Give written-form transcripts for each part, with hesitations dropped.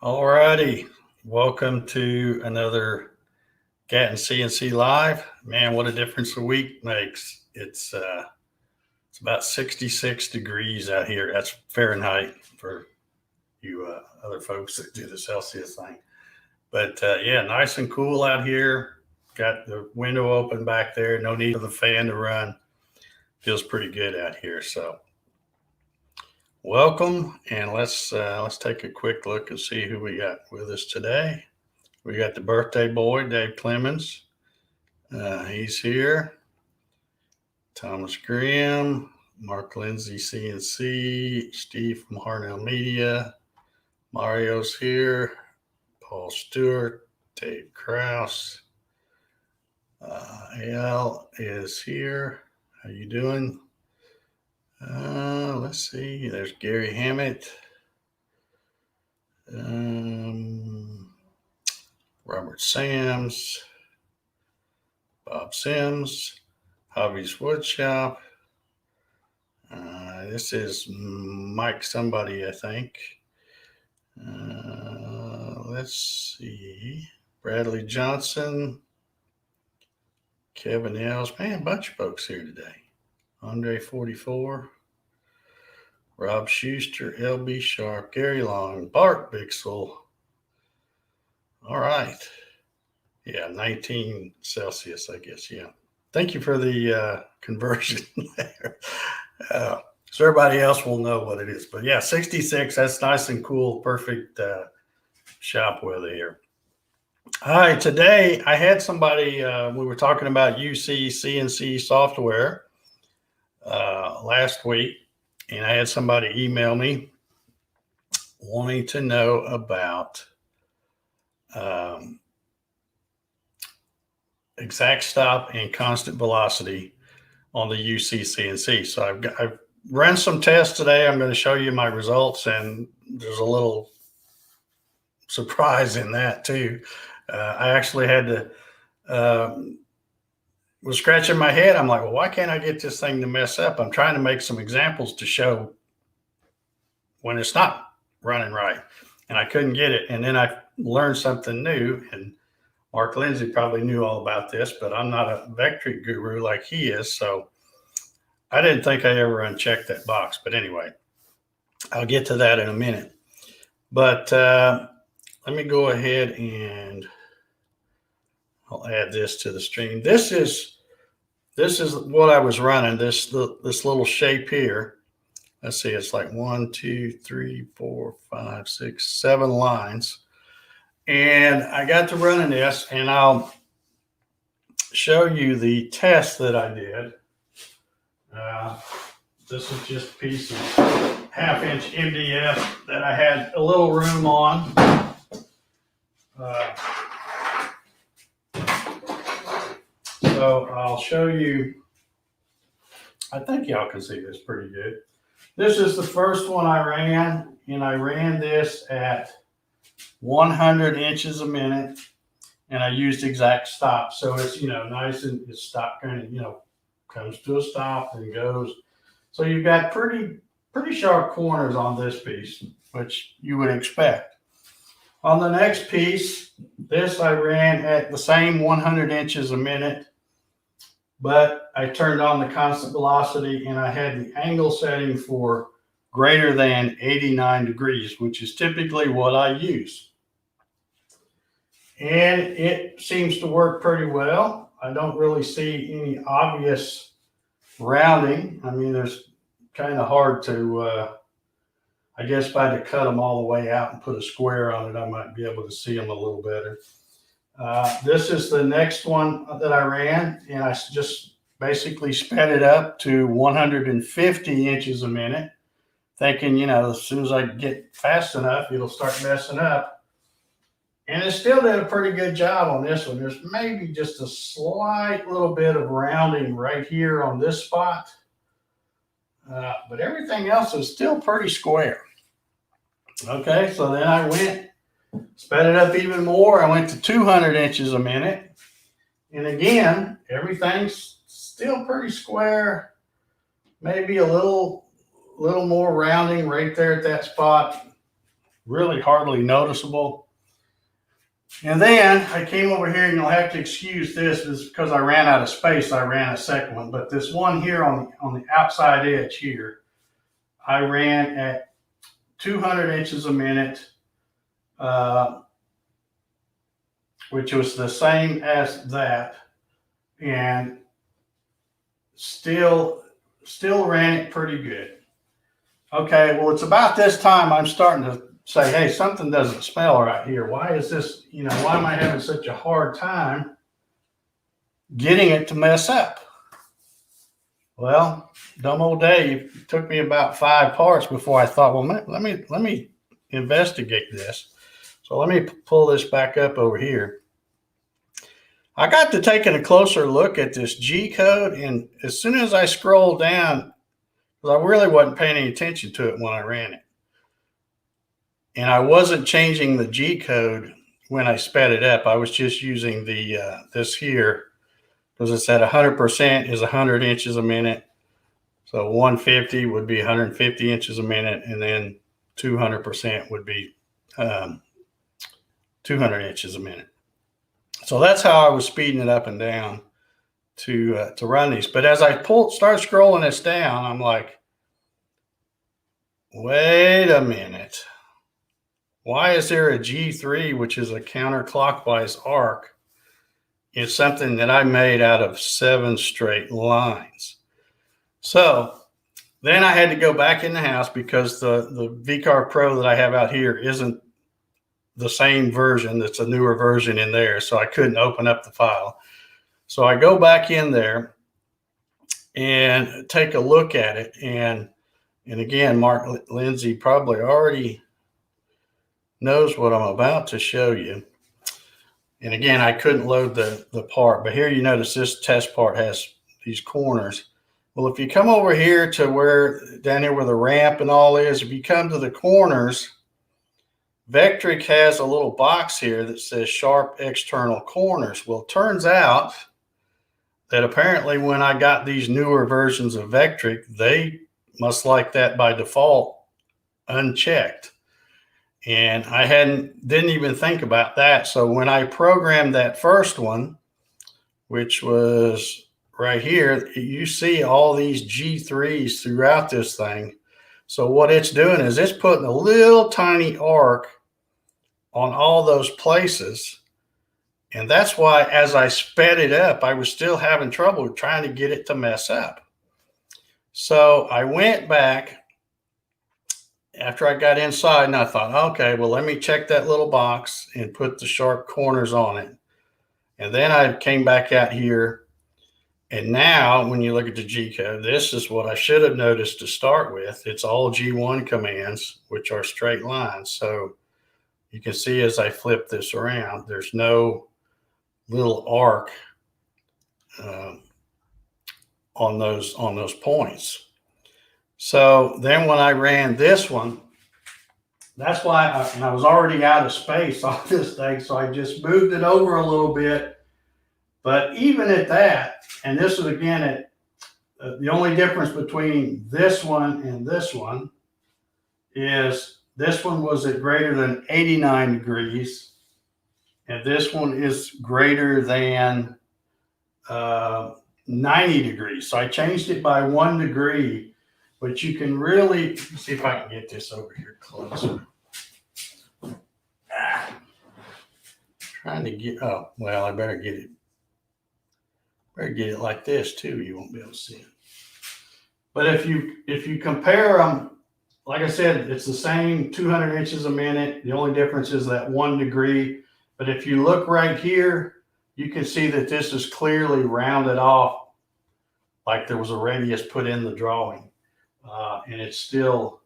Alrighty, welcome to another Gatton CNC Live. Man, what a difference a week makes. It's about 66 degrees out here. That's Fahrenheit for you other folks that do the Celsius thing. But yeah, nice and cool out here. Got the window open back there. No need for the fan to run. Feels pretty good out here. So welcome, and let's take a quick look and see who we got with us today. We got the birthday boy, Dave Clemens. He's here. Thomas Graham, Mark Lindsay CNC, Steve from Harnell Media, Mario's here, Paul Stewart, Dave Krause, Al is here. How you doing? Let's see. There's Gary Hammett, Robert Sams, Bob Sims, Hobby's Woodshop. This is Mike somebody, I think. Let's see. Bradley Johnson, Kevin Els. Man, a bunch of folks here today. Andre 44, Rob Schuster, LB Sharp, Gary Long, Bart Bixel. All right. Yeah, 19 Celsius, I guess. Yeah. Thank you for the conversion there. So everybody else will know what it is. But yeah, 66, that's nice and cool. Perfect shop weather here. All right, today I had somebody, we were talking about UCCNC software last week, and I had somebody email me wanting to know about exact stop and constant velocity on the UCCNC. So I've run some tests today. I'm going to show you my results, and there's a little surprise in that too. I actually had to was scratching my head. I'm like, well, why can't I get this thing to mess up? I'm trying to make some examples to show when it's not running right, and I couldn't get it. And then I learned something new, and Mark Lindsay probably knew all about this, but I'm not a Vectric guru like he is. So I didn't think I ever unchecked that box. But anyway, I'll get to that in a minute. But let me go ahead and I'll add this to the stream. This is what I was running, this little shape here. Let's see, it's like 1, 2, 3, 4, 5, 6, 7 lines. And I got to running this, and I'll show you the test that I did. This is just a piece of 1/2-inch MDF that I had a little room on. So I'll show you. I think y'all can see this pretty good. This is the first one I ran, and I ran this at 100 inches a minute, and I used exact stop. So it's, nice, and it's stop kind of, comes to a stop and goes. So you've got pretty sharp corners on this piece, which you would expect. On the next piece, this I ran at the same 100 inches a minute, but I turned on the constant velocity, and I had the angle setting for greater than 89 degrees, which is typically what I use. And it seems to work pretty well. I don't really see any obvious rounding. I mean, there's kind of hard to, I guess if I had to cut them all the way out and put a square on it, I might be able to see them a little better. This is the next one that I ran, and I just basically sped it up to 150 inches a minute, thinking, as soon as I get fast enough, it'll start messing up. And it still did a pretty good job on this one. There's maybe just a slight little bit of rounding right here on this spot. But everything else is still pretty square. Okay, so then I sped it up even more. I went to 200 inches a minute. And again, everything's still pretty square. Maybe a little more rounding right there at that spot. really hardly noticeable. And then I came over here, and you'll have to excuse this, is because I ran out of space. I ran a second one, but this one here on the outside edge here, I ran at 200 inches a minute, which was the same as that, and still ran it pretty good. Okay, well, it's about this time I'm starting to say, hey, something doesn't smell right here. Why is this, why am I having such a hard time getting it to mess up? Well, dumb old Dave, it took me about 5 parts before I thought, well, let me investigate this. So let me pull this back up over here. I got to taking a closer look at this G code, and as soon as I scrolled down, because I really wasn't paying any attention to it when I ran it, and I wasn't changing the G code when I sped it up. I was just using the this here, because it said 100% is 100 inches a minute. So 150 would be 150 inches a minute, and then 200% would be 200 inches a minute. So that's how I was speeding it up and down to run these. But as I start scrolling this down, I'm like, wait a minute. Why is there a G3, which is a counterclockwise arc, in something that I made out of 7 straight lines? So then I had to go back in the house, because the VCarve Pro that I have out here isn't the same version. That's a newer version in there, so I couldn't open up the file. So I go back in there and take a look at it, and again, Mark Lindsay probably already knows what I'm about to show you. And again, I couldn't load the part, but here you notice this test part has these corners. Well, if you come over here to down here where the ramp and all is, if you come to the corners, Vectric has a little box here that says sharp external corners. Well, it turns out that apparently when I got these newer versions of Vectric, they must like that by default unchecked. And I didn't even think about that. So when I programmed that first one, which was right here, you see all these G3s throughout this thing. So what it's doing is it's putting a little tiny arc on all those places. And that's why as I sped it up, I was still having trouble trying to get it to mess up. So I went back after I got inside, and I thought, okay, well, let me check that little box and put the sharp corners on it. And then I came back out here. And now when you look at the G code, this is what I should have noticed to start with. It's all G1 commands, which are straight lines. So you can see as I flip this around, there's no little arc on those points. So then when I ran this one, that's why I was already out of space on this thing. So I just moved it over a little bit. But even at that, and this is again the only difference between this one and this one is this one was at greater than 89 degrees, and this one is greater than 90 degrees. So I changed it by 1 degree, but you can really see if I can get this over here closer. Trying to get, oh, well, I better get it. Better get it like this too. You won't be able to see it. But if you compare them, like I said, it's the same 200 inches a minute. The only difference is that 1 degree. But if you look right here, you can see that this is clearly rounded off, like there was a radius put in the drawing, and it's still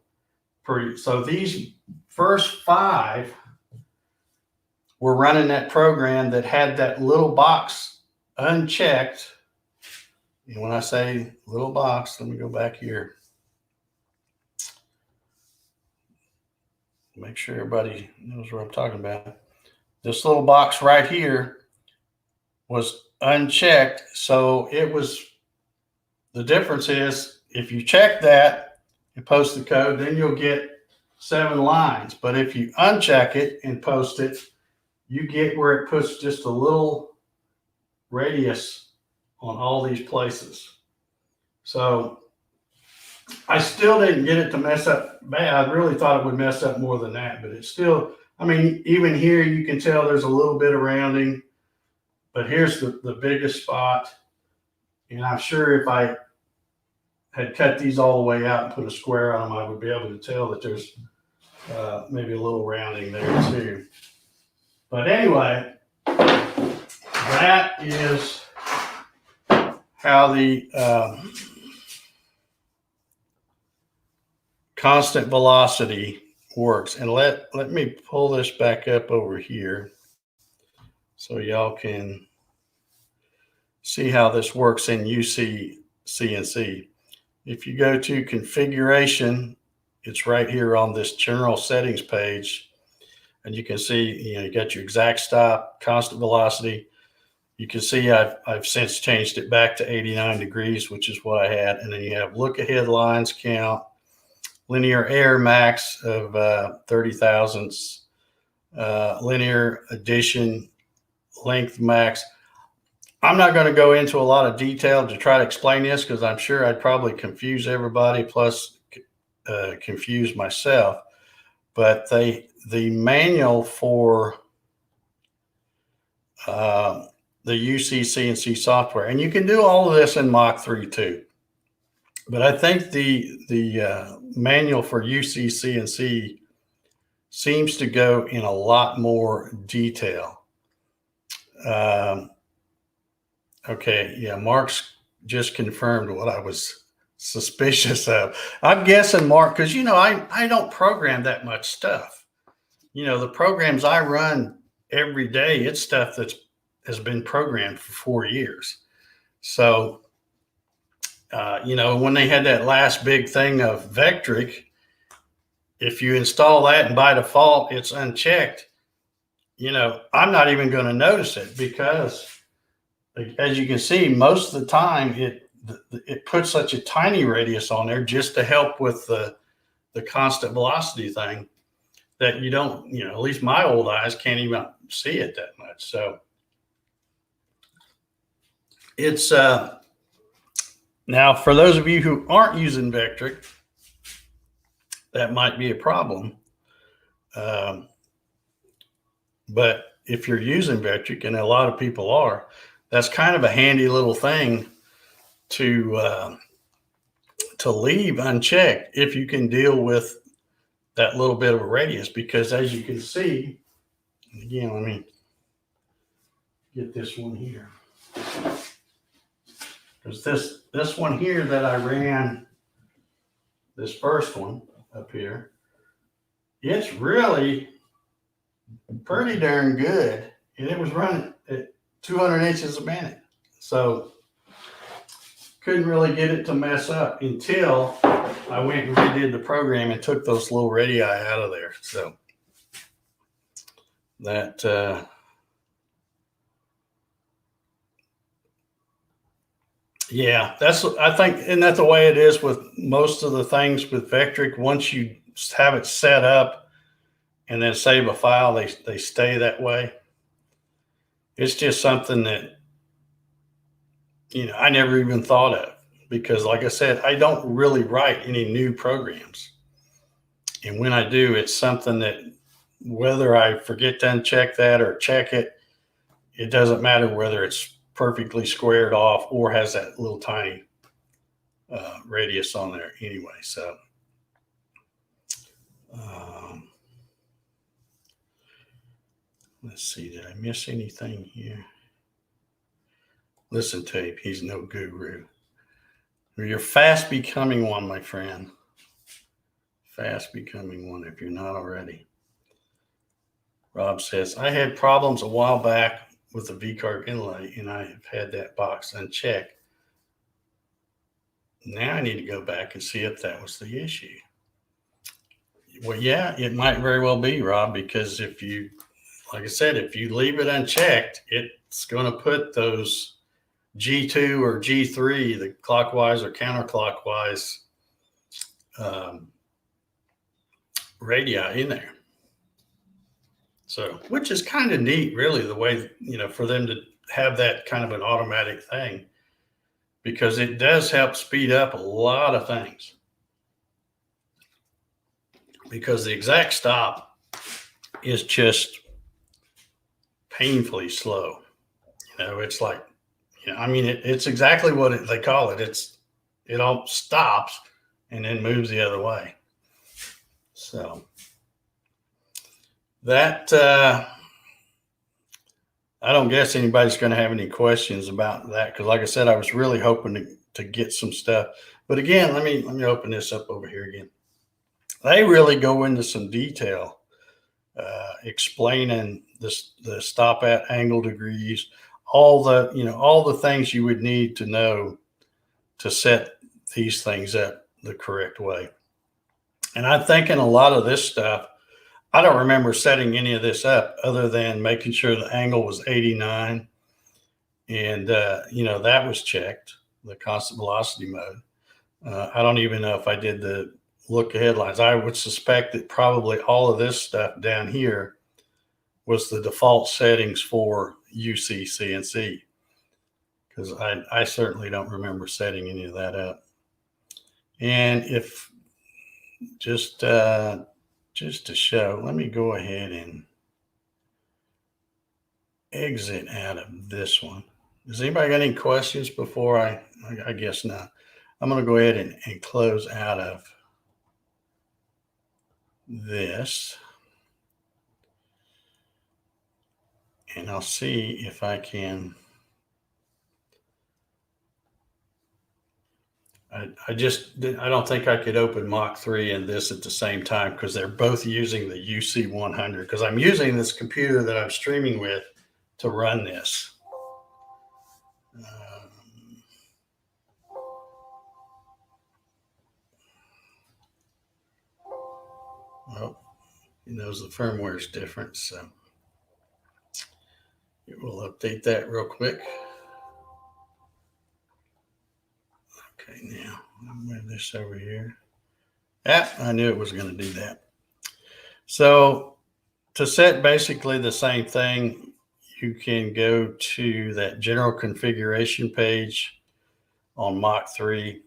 pretty. So these first 5 were running that program that had that little box unchecked. And when I say little box, let me go back here. Make sure everybody knows what I'm talking about. This little box right here was unchecked. So it was, the difference is if you check that and post the code, then you'll get 7 lines. But if you uncheck it and post it, you get where it puts just a little radius on all these places. So I still didn't get it to mess up bad. I really thought it would mess up more than that, but it's still, I mean, even here you can tell there's a little bit of rounding, but here's the biggest spot. And I'm sure if I had cut these all the way out and put a square on them, I would be able to tell that there's maybe a little rounding there too. But anyway, that is how the constant velocity works. And let me pull this back up over here so y'all can see how this works in UCCNC. If you go to configuration, it's right here on this general settings page. And you can see, you got your exact stop, constant velocity. You can see I've since changed it back to 89 degrees, which is what I had. And then you have look ahead lines count, linear error max of 30 thousandths, linear addition length max. I'm not going to go into a lot of detail to try to explain this because I'm sure I'd probably confuse everybody, plus confuse myself. But the manual for the UCCNC software, and you can do all of this in Mach 3 too. But I think the manual for UCCNC seems to go in a lot more detail. Okay, yeah, Mark's just confirmed what I was suspicious of. I'm guessing, Mark, because, I don't program that much stuff. The programs I run every day, it's stuff has been programmed for 4 years. So, when they had that last big thing of Vectric, if you install that and by default it's unchecked, I'm not even going to notice it because, as you can see, most of the time it puts such a tiny radius on there just to help with the constant velocity thing that you don't, at least my old eyes can't even see it that much. So it's now for those of you who aren't using Vectric, that might be a problem. But if you're using Vectric, and a lot of people are, that's kind of a handy little thing to leave unchecked if you can deal with that little bit of a radius. Because as you can see, again, let me get this one here. Because this one here that I ran, this first one up here, it's really pretty darn good. And it was running at 200 inches a minute. So couldn't really get it to mess up until I went and redid the program and took those little radii out of there. So that yeah, I think, and that's the way it is with most of the things with Vectric. Once you have it set up and then save a file, they stay that way. It's just something that, I never even thought of because, like I said, I don't really write any new programs. And when I do, it's something that whether I forget to uncheck that or check it, it doesn't matter whether it's perfectly squared off or has that little tiny radius on there anyway. So let's see, did I miss anything here? Listen, Tape, he's no guru. You're fast becoming one, my friend. Fast becoming one if you're not already. Rob says, I had problems a while back with the V-carb inlay, and I have had that box unchecked. Now I need to go back and see if that was the issue. Well, yeah, it might very well be, Rob, because if you, like I said, if you leave it unchecked, it's going to put those G2 or G3, the clockwise or counterclockwise radii in there. So, which is kind of neat, really, the way, for them to have that kind of an automatic thing, because it does help speed up a lot of things. Because the exact stop is just painfully slow. It's like, it's exactly what they call it. It all stops and then moves the other way. So that, I don't guess anybody's going to have any questions about that, because like I said, I was really hoping to get some stuff. But again, let me open this up over here again. They really go into some detail, explaining the stop at angle degrees, all the things you would need to know to set these things up the correct way. And I'm thinking a lot of this stuff, I don't remember setting any of this up other than making sure the angle was 89. And, that was checked, the constant velocity mode. I don't even know if I did the look ahead lines. I would suspect that probably all of this stuff down here was the default settings for UCCNC, because I certainly don't remember setting any of that up. And if just to show, let me go ahead and exit out of this one. Does anybody got any questions before I guess not. I'm going to go ahead and close out of this. And I'll see if I can. I don't think I could open Mach 3 and this at the same time, because they're both using the UC100, because I'm using this computer that I'm streaming with to run this. Well, he knows the firmware is different, so we'll update that real quick. Okay, now I'll move this over here. I knew it was going to do that. So to set basically the same thing, you can go to that general configuration page on Mach 3.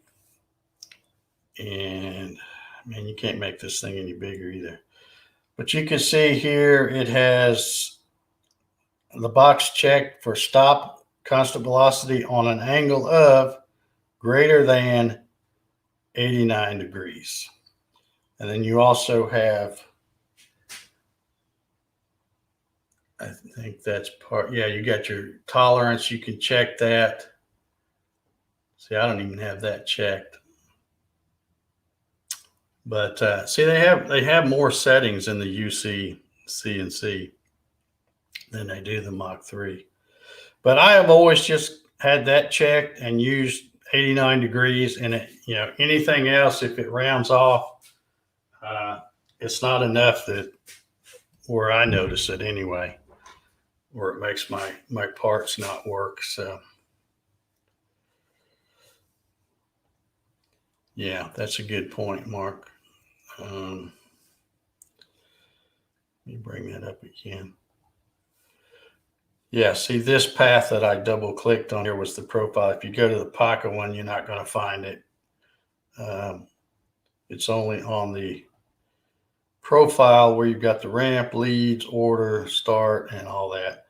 And man, you can't make this thing any bigger either. But you can see here it has the box checked for stop constant velocity on an angle of greater than 89 degrees. And then you also have, I think that's you got your tolerance. You can check that. See, I don't even have that checked. But see, they have more settings in the UCCNC than they do the Mach 3. But I have always just had that checked and used 89 degrees. And anything else, if it rounds off, it's not enough where I notice it anyway, where it makes my parts not work. So yeah, that's a good point, Mark. Let me bring that up again. Yeah, see, this path that I double clicked on here was the profile. If you go to the pocket one, you're not going to find it. It's only on the profile where you've got the ramp, leads, order, start, and all that.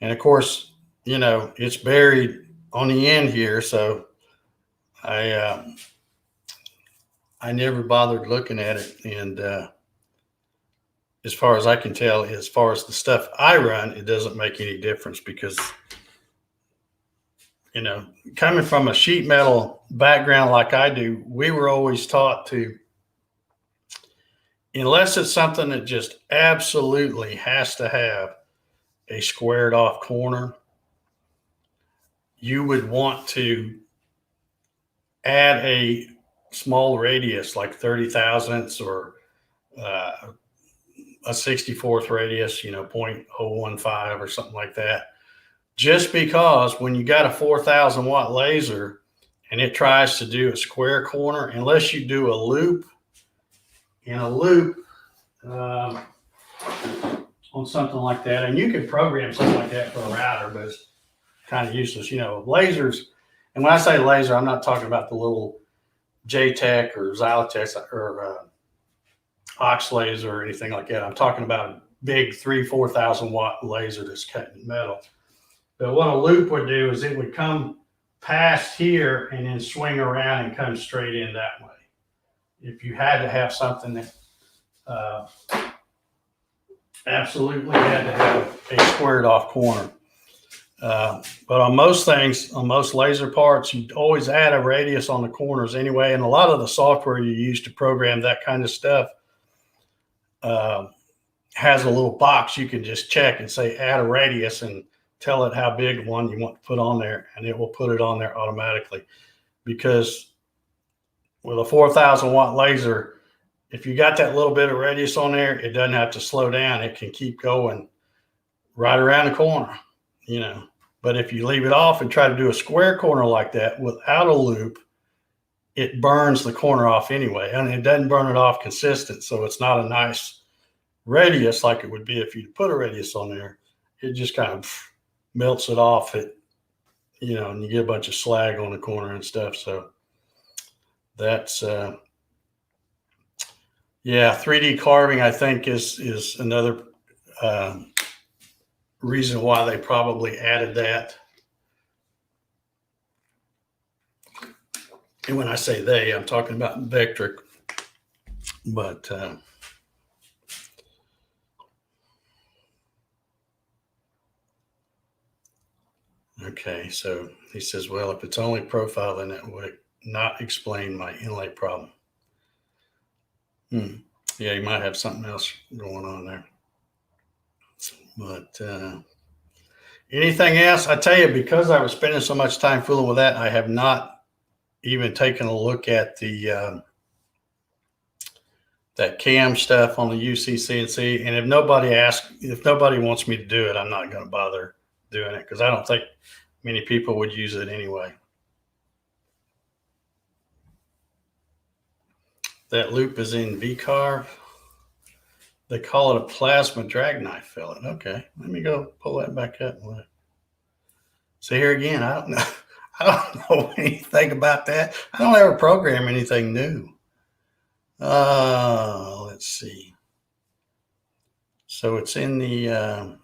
And of course, it's buried on the end here. So I never bothered looking at it. And as far as I can tell, as far as the stuff I run, it doesn't make any difference, because, coming from a sheet metal background like I do, we were always taught to, unless it's something that just absolutely has to have a squared off corner, you would want to add a small radius like 30 thousandths or a 64th radius, 0.015 or something like that. Just because when you got a 4,000 watt laser and it tries to do a square corner, unless you do a loop, in a loop, um, on something like that. And you could program something like that for a router, but it's kind of useless. You know, lasers, and when I say laser, I'm not talking about the little JTech or Xylotech or Ox laser or anything like that. I'm talking about a big 3,000-4,000 watt laser that's cutting metal. But what a loop would do is it would come past here and then swing around and come straight in that way. If you had to have something that absolutely had to have a squared off corner. But on most things, on most laser parts, you always add a radius on the corners anyway. And a lot of the software you use to program that kind of stuff has a little box you can just check and say add a radius and tell it how big one you want to put on there, and it will put it on there automatically. Because with a 4,000 watt laser, if you got that little bit of radius on there, it doesn't have to slow down. It can keep going right around the corner, you know. But if you leave it off and try to do a square corner like that without a loop, it burns the corner off anyway. And it doesn't burn it off consistent. So it's not a nice radius like it would be if you put a radius on there. It just kind of melts it off. It, you know, and you get a bunch of slag on the corner and stuff. So that's, yeah, 3D carving, I think, is another reason why they probably added that. And when I say they, I'm talking about Vectric. But okay, so he says, well, if it's only profile, then that would not explain my inlay problem. Yeah, you might have something else going on there. But anything else? I tell you, because I was spending so much time fooling with that, I have not even taken a look at the that cam stuff on the UCCNC. And if nobody wants me to do it, I'm not going to bother doing it because I don't think many people would use it anyway. That loop is in V-carve. They call it a plasma drag knife fillet. Okay, let me go pull that back up. So here again, I don't know. I don't know anything about that. I don't ever program anything new. Let's see. So it's in the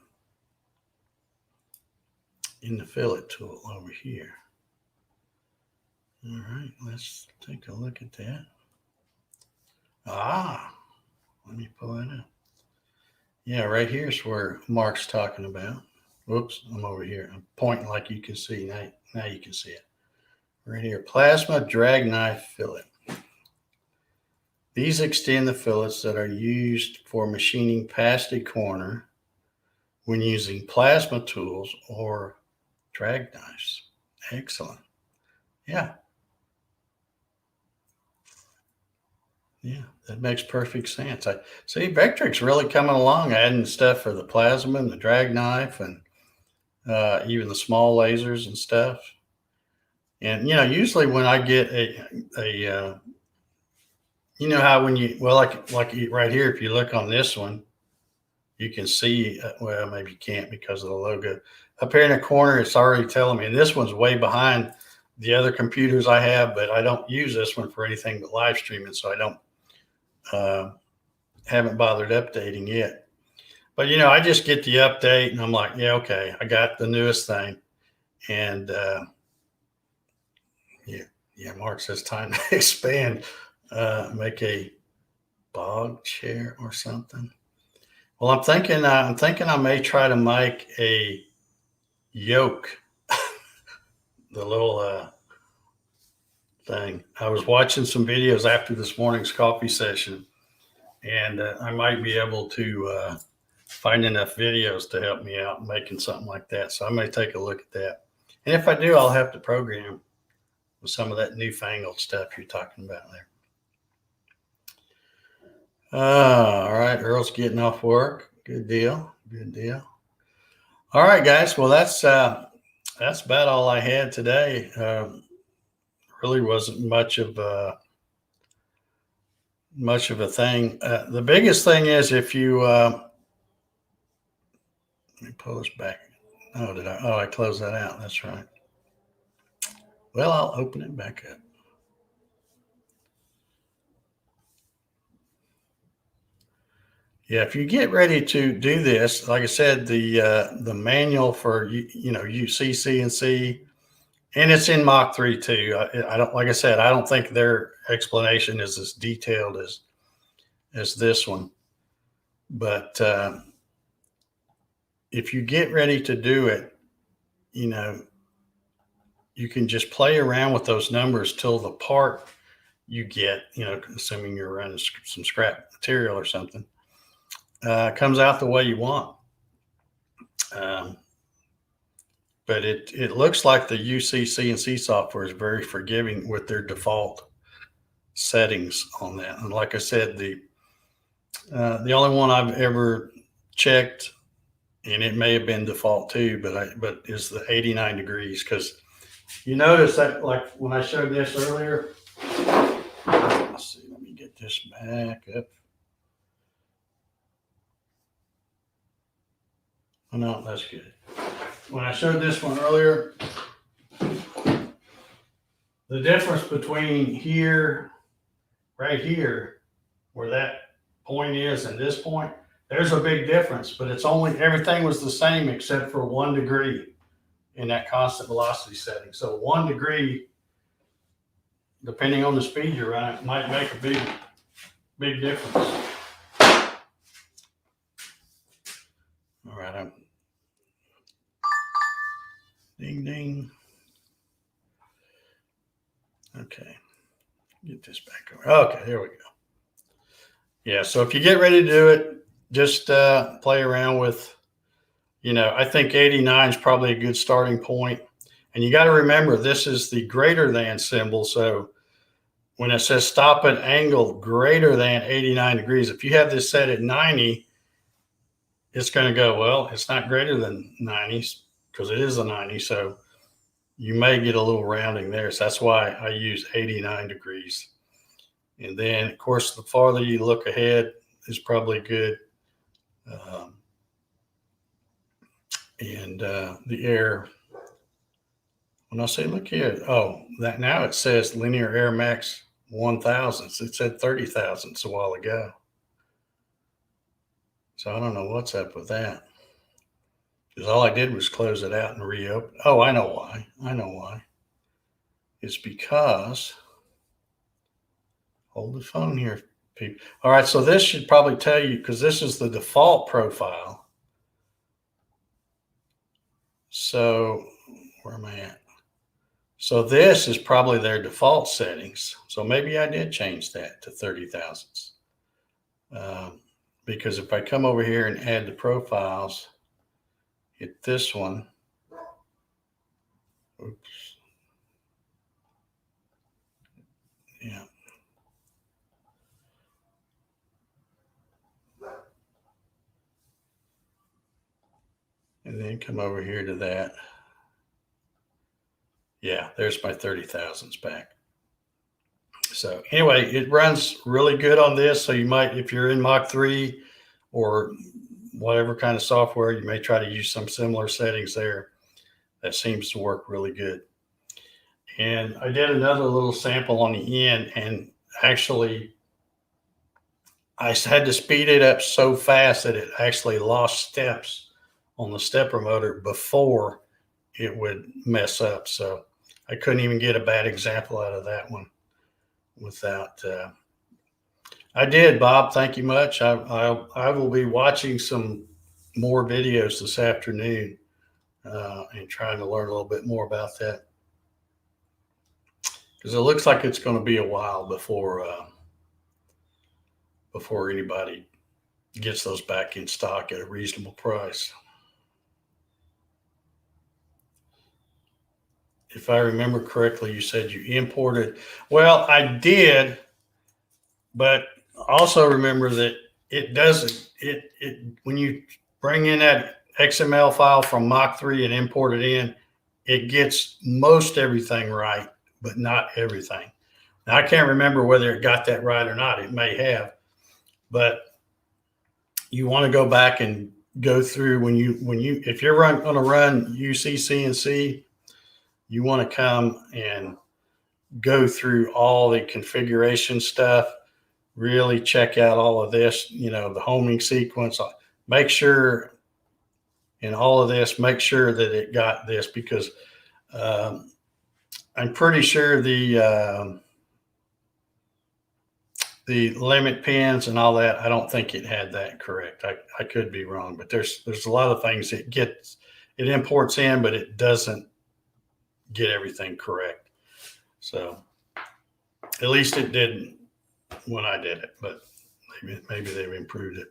fillet tool over here. All right, let's take a look at that. Let me pull that up. Yeah, right here is where Mark's talking about. Whoops, I'm over here. I'm pointing like you can see. Now you can see it. Right here, plasma drag knife fillet. These extend the fillets that are used for machining past a corner when using plasma tools or drag knives. Excellent. Yeah. Yeah, that makes perfect sense. I see Vectric's really coming along, adding stuff for the plasma and the drag knife and even the small lasers and stuff. And, you know, usually when I get a you know how when you, well, like right here, if you look on this one, you can see, well, maybe you can't because of the logo. Up here in the corner, it's already telling me, and this one's way behind the other computers I have, but I don't use this one for anything but live streaming, so I don't, haven't bothered updating yet. But, you know, I just get the update and I'm like, yeah, okay, I got the newest thing. And yeah, Mark says time to expand, make a bog chair or something. Well, I'm thinking I may try to make a yoke, the little thing. I was watching some videos after this morning's coffee session, and I might be able to find enough videos to help me out making something like that. So I may take a look at that. And if I do, I'll have to program with some of that newfangled stuff you're talking about there. All right, Earl's getting off work. Good deal. Good deal. All right, guys. Well, that's about all I had today. Really wasn't much of much of a thing. The biggest thing is if you, let me pull this back. Oh, did I? Oh, I closed that out. That's right. Well, I'll open it back up. Yeah, if you get ready to do this, like I said, the manual for UCCNC, and it's in Mach 3 too. I don't, like I said, I don't think their explanation is as detailed as this one. But if you get ready to do it, you can just play around with those numbers till the part you get, assuming you're running some scrap material or something, comes out the way you want. But it looks like the UCCNC software is very forgiving with their default settings on that. And like I said, the only one I've ever checked, and it may have been default too, but is the 89 degrees. Because you notice that, like when I showed this earlier, let's see, let me get this back up. Oh, no, that's good. When I showed this one earlier, the difference between here, right here, where that point is and this point, there's a big difference, but it's only, everything was the same except for 1 degree in that constant velocity setting. So 1 degree, depending on the speed you're running, might make a big difference. All right, ding, ding. Okay, get this back over. Okay, there we go. Yeah, so if you get ready to do it, just play around with, I think 89 is probably a good starting point. And you got to remember, this is the greater than symbol. So when it says stop at angle greater than 89 degrees, if you have this set at 90, it's going to go, well, it's not greater than 90 because it is a 90. So you may get a little rounding there. So that's why I use 89 degrees. And then, of course, the farther you look ahead is probably good. The air, when I say look here, that now it says linear air max 1,000. It said 30 thousandths a while ago. So I don't know what's up with that. Because all I did was close it out and reopen. Oh, I know why. It's because, hold the phone here, people. All right, so this should probably tell you, because this is the default profile. So where am I at? So this is probably their default settings. So maybe I did change that to 30 thousandths. Because if I come over here and add the profiles, hit this one. Oops. Yeah. And then come over here to that. Yeah, there's my 30 thousandths back. So anyway, it runs really good on this. So you might, if you're in Mach 3 or whatever kind of software, you may try to use some similar settings there. That seems to work really good. And I did another little sample on the end, and actually I had to speed it up so fast that it actually lost steps on the stepper motor before it would mess up. So I couldn't even get a bad example out of that one without, I did, Bob. Thank you much. I will be watching some more videos this afternoon and trying to learn a little bit more about that. Because it looks like it's going to be a while before anybody gets those back in stock at a reasonable price. If I remember correctly, you said you imported. Well, I did, but also remember that it doesn't. When you bring in that XML file from Mach 3 and import it in, it gets most everything right, but not everything. Now, I can't remember whether it got that right or not. It may have, but you want to go back and go through if you're going to run UCCNC, you want to come and go through all the configuration stuff, really check out all of this, the homing sequence, make sure in all of this, make sure that it got this, because I'm pretty sure the limit pins and all that, I don't think it had that correct. I could be wrong, but there's a lot of things it imports in, but it doesn't get everything correct. So at least it didn't when I did it, but maybe they've improved it.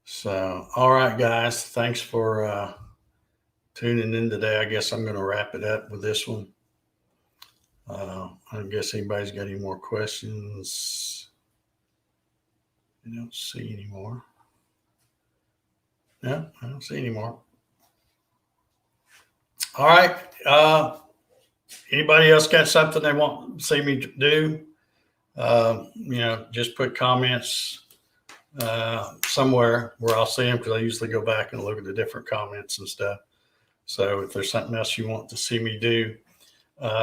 So, all right, guys, thanks for tuning in today. I guess I'm going to wrap it up with this one. I guess anybody's got any more questions? I don't see any more. No, I don't see any more. All right. Anybody else got something they want to see me do? Just put comments somewhere where I'll see them, because I usually go back and look at the different comments and stuff. So if there's something else you want to see me do,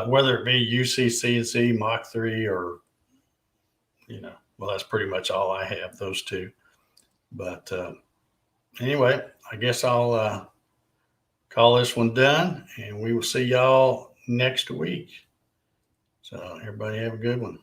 whether it be UCCNC, Mach 3, or, well, that's pretty much all I have, those two. But anyway, I guess I'll call this one done, and we will see y'all next week. So everybody have a good one.